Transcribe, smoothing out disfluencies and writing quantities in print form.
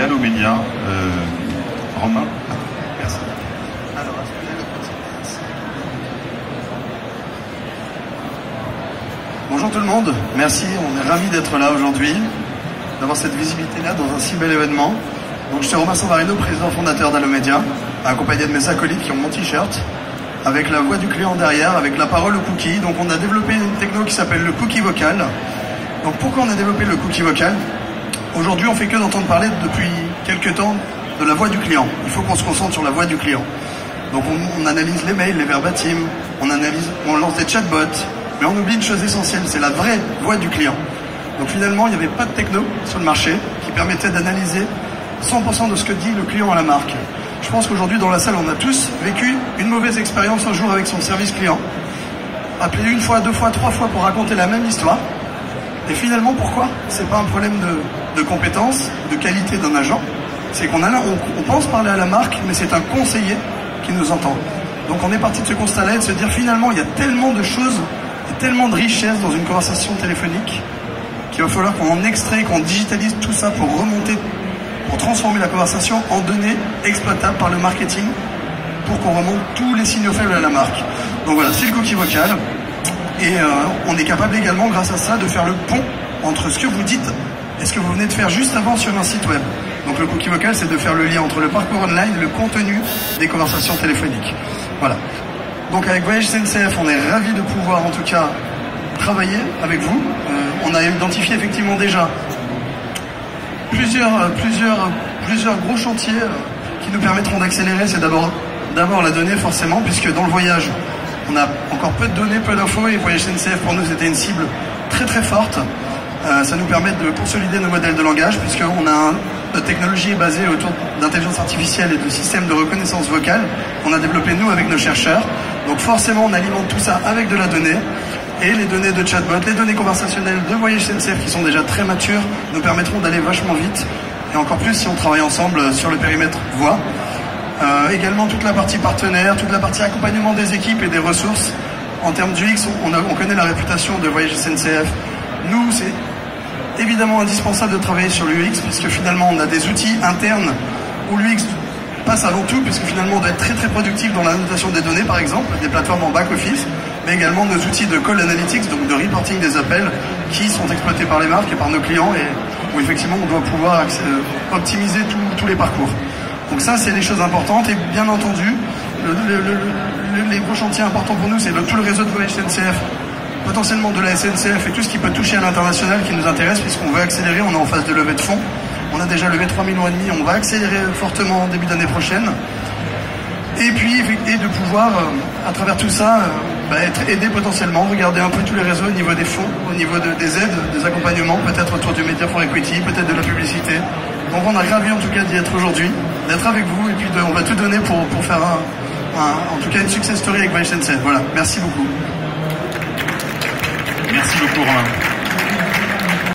et Allo Média. Romain, merci. Bonjour tout le monde, merci, on est ravis d'être là aujourd'hui, d'avoir cette visibilité-là dans un si bel événement. Donc je suis Romain Sanvarino, président fondateur d'Allo Média, accompagné de mes acolytes qui ont mon t-shirt, avec la voix du client derrière, avec la parole au cookie. Donc on a développé une techno qui s'appelle le cookie vocal. Donc pourquoi on a développé le cookie vocal? Aujourd'hui on fait que d'entendre parler depuis quelques temps de la voix du client. Il faut qu'on se concentre sur la voix du client. Donc on analyse les mails, les verbatims, on lance des chatbots, mais on oublie une chose essentielle, c'est la vraie voix du client. Donc finalement il n'y avait pas de techno sur le marché qui permettait d'analyser 100% de ce que dit le client à la marque. Je pense qu'aujourd'hui dans la salle on a tous vécu une mauvaise expérience un jour avec son service client. Appelé une fois, deux fois, trois fois pour raconter la même histoire. Et finalement pourquoi? C'est pas un problème de compétence, de qualité d'un agent. C'est qu'on pense parler à la marque, mais c'est un conseiller qui nous entend. Donc on est parti de ce constat-là et de se dire finalement il y a tellement de choses, il y a tellement de richesses dans une conversation téléphonique qu'il va falloir qu'on en extrait, qu'on digitalise tout ça pour remonter, pour transformer la conversation en données exploitables par le marketing pour qu'on remonte tous les signaux faibles à la marque. Donc voilà, c'est le cookie vocal. Et on est capable également, grâce à ça, de faire le pont entre ce que vous dites et ce que vous venez de faire juste avant sur un site web. Donc le cookie vocal, c'est de faire le lien entre le parcours online et le contenu des conversations téléphoniques. Voilà. Donc avec Voyage SNCF, on est ravis de pouvoir en tout cas travailler avec vous. On a identifié effectivement déjà plusieurs gros chantiers qui nous permettront d'accélérer. C'est d'abord la donnée forcément, puisque dans le voyage, on a encore peu de données, peu d'infos, et Voyage SNCF pour nous c'était une cible très très forte. Ça nous permet de consolider nos modèles de langage, puisqu'on a notre technologie est basée autour d'intelligence artificielle et de systèmes de reconnaissance vocale qu'on a développé nous avec nos chercheurs. Donc forcément on alimente tout ça avec de la donnée, et les données de chatbot, les données conversationnelles de Voyage SNCF qui sont déjà très matures nous permettront d'aller vachement vite, et encore plus si on travaille ensemble sur le périmètre voix. Également toute la partie partenaire, toute la partie accompagnement des équipes et des ressources. En termes d'UX, on connaît la réputation de Voyage SNCF. Nous, c'est évidemment indispensable de travailler sur l'UX, puisque finalement on a des outils internes où l'UX passe avant tout, puisque finalement on doit être très très productif dans la notation des données par exemple, des plateformes en back-office, mais également nos outils de call analytics, donc de reporting des appels, qui sont exploités par les marques et par nos clients, et où effectivement on doit pouvoir optimiser tous les parcours. Donc ça c'est les choses importantes, et bien entendu les gros chantiers importants pour nous, c'est tout le réseau de Voyage SNCF, potentiellement de la SNCF et tout ce qui peut toucher à l'international qui nous intéresse, puisqu'on veut accélérer. On est en phase de levée de fonds, on a déjà levé 3,5 millions, on va accélérer fortement en début d'année prochaine, et puis de pouvoir à travers tout ça être aidé potentiellement, regarder un peu tous les réseaux au niveau des fonds, au niveau des aides, des accompagnements, peut-être autour du Media for Equity, peut-être de la publicité. Donc on a ravi en tout cas d'y être aujourd'hui, d'être avec vous, et puis on va tout donner pour faire en tout cas une success story avec Voyage SNCF. Voilà, merci beaucoup. Merci beaucoup Romain.